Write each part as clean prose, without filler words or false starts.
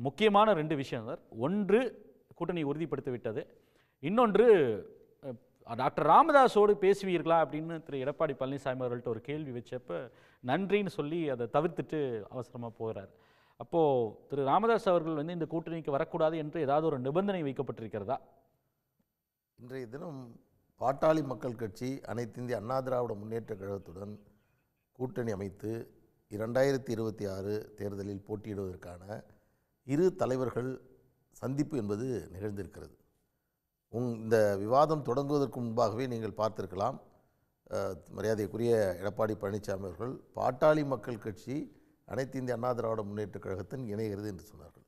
முக்கியமான 2 விஷயம் சார். ஒன்று கூட்டணி உறுதிப்படுத்தி விட்டது. இன்னொன்று டாக்டர் ராமதாஸோடு பேசுவீர்களா அப்படின்னு திரு எடப்பாடி பழனிசாமி அவர்கள்ட்ட ஒரு கேள்வி வச்சப்ப நன்றின்னு சொல்லி அதை தவிர்த்துட்டு அவசரமாக போகிறார். அப்போது திரு ராமதாஸ் அவர்கள் வந்து இந்த கூட்டணிக்கு வரக்கூடாது என்று ஏதாவது ஒரு நிபந்தனை வைக்கப்பட்டிருக்கிறதா? இன்றைய தினம் பாட்டாளி மக்கள் கட்சி அனைத்து இந்திய அண்ணா திராவிட முன்னேற்ற கழகத்துடன் கூட்டணி அமைத்து 2026 தேர்தலில் போட்டியிடுவதற்கான இரு தலைவர்கள் சந்திப்பு என்பது நிகழ்ந்திருக்கிறது. இந்த விவாதம் தொடங்குவதற்கு முன்பாகவே நீங்கள் பார்த்திருக்கலாம், மரியாதைக்குரிய எடப்பாடி பழனிசாமி அவர்கள் பாட்டாளி மக்கள் கட்சி அனைத்து இந்திய அண்ணா திராவிட முன்னேற்ற கழகத்தின் இணைகிறது என்று சொன்னார்கள்.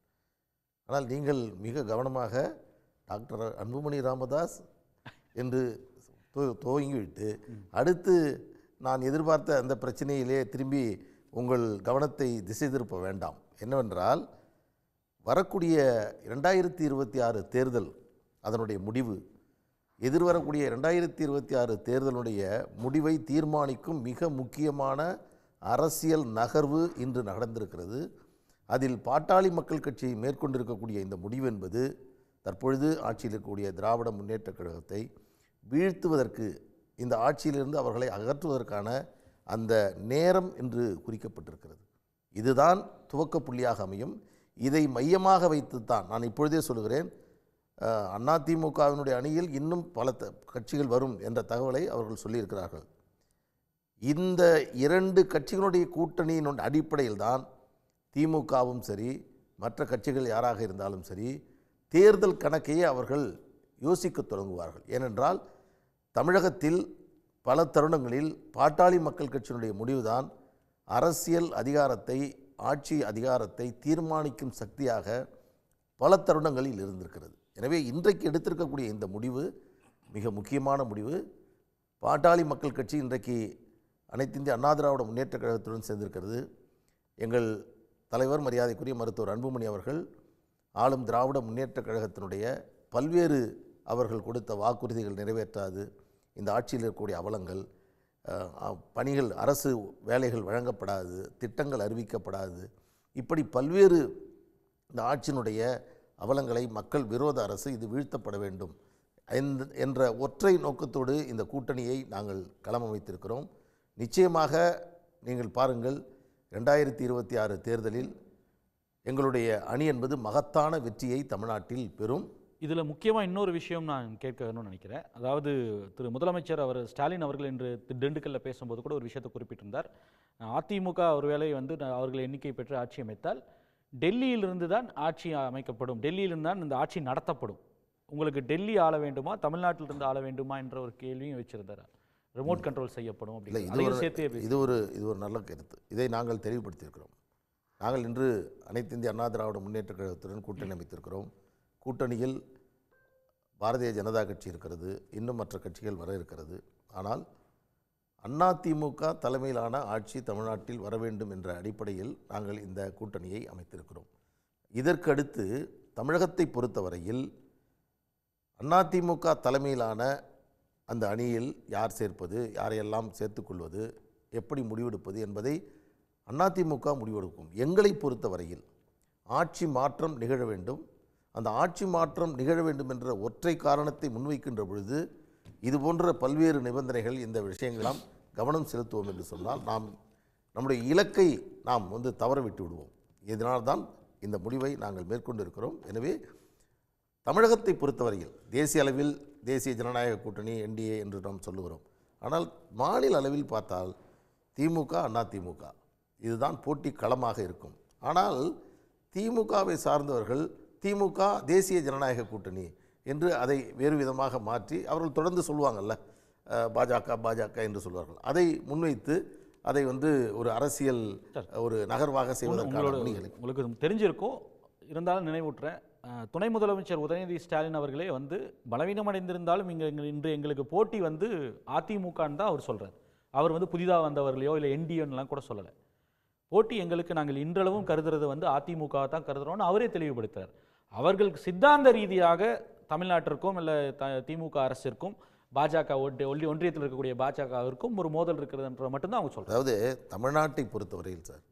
ஆனால் நீங்கள் மிக கவனமாக டாக்டர் அன்புமணி ராமதாஸ் என்று துவங்கிவிட்டு அடுத்து நான் எதிர்பார்த்த அந்த பிரச்சனையிலே திரும்பி உங்கள் கவனத்தை திசை திருப்ப வேண்டாம். என்னவென்றால், வரக்கூடிய 2026 தேர்தல் அதனுடைய முடிவு, எதிர்வரக்கூடிய 2026 தேர்தலுடைய முடிவை தீர்மானிக்கும் மிக முக்கியமான அரசியல் நகர்வு இன்று நடந்திருக்கிறது. அதில் பாட்டாளி மக்கள் கட்சி மேற்கொண்டிருக்கக்கூடிய இந்த முடிவு என்பது தற்பொழுது ஆட்சியில் இருக்கக்கூடிய திராவிட முன்னேற்ற கழகத்தை வீழ்த்துவதற்கு, இந்த ஆட்சியிலிருந்து அவர்களை அகற்றுவதற்கான அந்த நேரம் என்று குறிக்கப்பட்டிருக்கிறது. இதுதான் துவக்க புள்ளியாக அமையும். இதை மையமாக வைத்துத்தான் நான் இப்பொழுதே சொல்கிறேன், அதிமுகவினுடைய அணியில் இன்னும் பல கட்சிகள் வரும் என்ற தகவலை அவர்கள் சொல்லியிருக்கிறார்கள். இந்த 2 கட்சிகளுடைய கூட்டணியின் அடிப்படையில் தான் திமுகவும் சரி மற்ற கட்சிகள் யாராக இருந்தாலும் சரி தேர்தல் கணக்கையே அவர்கள் யோசிக்க தொடங்குவார்கள். ஏனென்றால் தமிழகத்தில் பல தருணங்களில் பாட்டாளி மக்கள் கட்சியினுடைய முடிவுதான் அரசியல் அதிகாரத்தை, ஆட்சி அதிகாரத்தை தீர்மானிக்கும் சக்தியாக பல தருணங்களில் இருந்திருக்கிறது. எனவே இன்றைக்கு எடுத்திருக்கக்கூடிய இந்த முடிவு மிக முக்கியமான முடிவு. பாட்டாளி மக்கள் கட்சி இன்றைக்கு அனைத்து இந்திய அண்ணா திராவிட முன்னேற்ற கழகத்துடன் சேர்ந்திருக்கிறது. எங்கள் தலைவர் மரியாதைக்குரிய மருத்துவர் அன்புமணி அவர்கள் ஆளும் திராவிட முன்னேற்ற கழகத்தினுடைய பல்வேறு அவர்கள் கொடுத்த வாக்குறுதிகள் நிறைவேற்றாது, இந்த ஆட்சியில் இருக்கக்கூடிய அவலங்கள், பணிகள், அரசு வேலைகள் வழங்கப்படாது, திட்டங்கள் அறிவிக்கப்படாது, இப்படி பல்வேறு இந்த ஆட்சியினுடைய அவலங்களை மக்கள் விரோத அரசு இது வீழ்த்தப்பட வேண்டும் என்ற ஒற்றை நோக்கத்தோடு இந்த கூட்டணியை நாங்கள் களம் அமைத்திருக்கிறோம். நிச்சயமாக நீங்கள் பாருங்கள், 2026 தேர்தலில் எங்களுடைய அணி என்பது மகத்தான வெற்றியை தமிழ்நாட்டில் பெறும். இதில் முக்கியமாக இன்னொரு விஷயம் நான் கேட்கணும்னு நினைக்கிறேன். அதாவது திரு முதலமைச்சர் ஸ்டாலின் அவர்கள் இன்று திண்டுக்கல்லில் பேசும்போது கூட ஒரு விஷயத்தை குறிப்பிட்டிருந்தார். அதிமுக ஒருவேளை அவர்கள் எண்ணிக்கை பெற்று ஆட்சி அமைத்தால் டெல்லியிலிருந்து தான் ஆட்சி அமைக்கப்படும், டெல்லியிலிருந்து தான் இந்த ஆட்சி நடத்தப்படும், உங்களுக்கு டெல்லி ஆள வேண்டுமா தமிழ்நாட்டிலிருந்து ஆள வேண்டுமா என்ற ஒரு கேள்வியும் வச்சிருந்தார். ரிமோட் கண்ட்ரோல் செய்யப்படும் அப்படின்னு. இது ஒரு நல்ல கருத்து. இதை நாங்கள் தெளிவுபடுத்தியிருக்கிறோம். நாங்கள் இன்று அனைத்து இந்திய அண்ணா திராவிட முன்னேற்ற கழகத்துடன் கூட்டணி அமைத்திருக்கிறோம். கூட்டணியில் பாரதிய ஜனதா கட்சி இருக்கிறது, இன்னும் மற்ற கட்சிகள் வர இருக்கிறது. ஆனால் அதிமுக தலைமையிலான ஆட்சி தமிழ்நாட்டில் வர வேண்டும் என்ற அடிப்படையில் நாங்கள் இந்த கூட்டணியை அமைத்திருக்கிறோம். இதற்கடுத்து தமிழகத்தை பொறுத்தவரையில் அதிமுக தலைமையிலான அந்த அணியில் யார் சேர்ப்பது, யாரையெல்லாம் சேர்த்துக்கொள்வது, எப்படி முடிவெடுப்பது என்பதை அதிமுக முடிவெடுக்கும். எங்களை பொறுத்தவரையில் ஆட்சி மாற்றம் நிகழ வேண்டும். அந்த ஆட்சி மாற்றம் நிகழ வேண்டும் என்ற ஒற்றை காரணத்தை முன்வைக்கின்ற பொழுது இது போன்ற பல்வேறு நிபந்தனைகள், இந்த விஷயங்களாம் கவனம் செலுத்துவோம் என்று சொன்னால் நம்முடைய இலக்கை நாம் தவற விட்டு விடுவோம். இதனால்தான் இந்த முடிவை நாங்கள் மேற்கொண்டிருக்கிறோம். எனவே தமிழகத்தை பொறுத்தவரையில் தேசிய அளவில் தேசிய ஜனநாயக கூட்டணி என்டிஏ என்று நாம் சொல்லுகிறோம். ஆனால் மாநில அளவில் பார்த்தால் திமுக அதிமுக இதுதான் போட்டி களமாக இருக்கும். ஆனால் திமுகவை சார்ந்தவர்கள் திமுக தேசிய ஜனநாயக கூட்டணி என்று அதை வேறு விதமாக மாற்றி அவர்கள் தொடர்ந்து சொல்லுவாங்கள்ல, பாஜக என்று சொல்வார்கள். அதை முன்வைத்து அதை ஒரு அரசியல் ஒரு நகர்வாக செய்வதற்கான உங்களுக்கு தெரிஞ்சிருக்கும். இருந்தாலும் நினைவூட்டுறேன், துணை முதலமைச்சர் உதயநிதி ஸ்டாலின் அவர்களே பலவீனமடைந்திருந்தாலும் இன்று எங்களுக்கு போட்டி அதிமுகன்னு தான் அவர் சொல்கிறார். அவர் புதிதாக வந்தவர்களையோ இல்லை என்டிஏன்லாம் கூட சொல்லலை. போட்டி எங்களுக்கு நாங்கள் இன்றளவும் கருதுறது அதிமுக தான் கருதுகிறோன்னு அவரே தெளிவுபடுத்துகிறார். அவர்களுக்கு சித்தாந்த ரீதியாக தமிழ்நாட்டிற்கும் இல்லை திமுக அரசிற்கும் பாஜக ஒன்றியத்தில் இருக்கக்கூடிய பாஜகவிற்கும் ஒரு மோதல் இருக்கிறதுன்ற மட்டும்தான் அவங்க சொல்கிறாங்க. அதாவது தமிழ்நாட்டை பொறுத்தவரையில் சார்,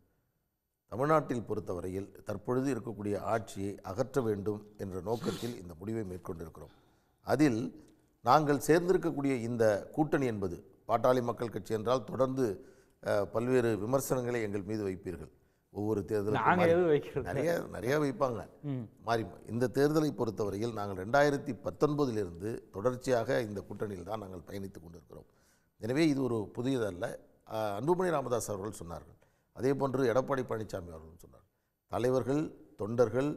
தமிழ்நாட்டில் பொறுத்தவரையில் தற்பொழுது இருக்கக்கூடிய ஆட்சியை அகற்ற வேண்டும் என்ற நோக்கத்தில் இந்த முடிவை மேற்கொண்டிருக்கிறோம். அதில் நாங்கள் சேர்ந்திருக்கக்கூடிய இந்த கூட்டணி என்பது பாட்டாளி மக்கள் கட்சி என்றால் தொடர்ந்து பல்வேறு விமர்சனங்களை எங்கள் மீது வைப்பீர்கள். ஒவ்வொரு தேர்தலும் நிறைய வைப்பாங்க. மாறி இந்த தேர்தலை பொறுத்தவரையில் நாங்கள் 2019 தொடர்ச்சியாக இந்த கூட்டணியில் தான் நாங்கள் பயணித்து கொண்டிருக்கிறோம். எனவே இது ஒரு புதியதல்ல. அன்புமணி ராமதாஸ் அவர்கள் சொன்னார்கள், அதே போன்று எடப்பாடி பழனிசாமி அவர்களும் சொன்னார். தலைவர்கள், தொண்டர்கள்,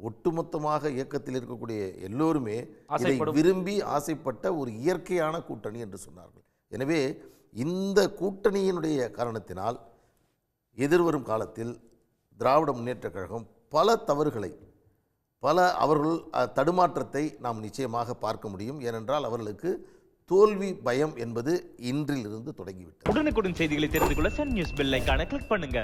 ஒட்டுமொத்தமாக இயக்கத்தில் இருக்கக்கூடிய எல்லோருமே இதை விரும்பி ஆசைப்பட்ட ஒரு இயற்கையான கூட்டணி என்று சொன்னார்கள். எனவே இந்த கூட்டணியினுடைய காரணத்தினால் எதிர்வரும் காலத்தில் திராவிட முன்னேற்றக் கழகம் பல தவறுகளை, அவர்கள் தடுமாற்றத்தை நாம் நிச்சயமாக பார்க்க முடியும். ஏனென்றால் அவர்களுக்கு தோல்வி பயம் என்பது இன்றிலிருந்து தொடங்கிவிட்டது. உடனுக்குடன் செய்திகளை தெரிந்து கொள்ள சன் நியூஸ் பெல் ஐகானை கிளிக் பண்ணுங்க.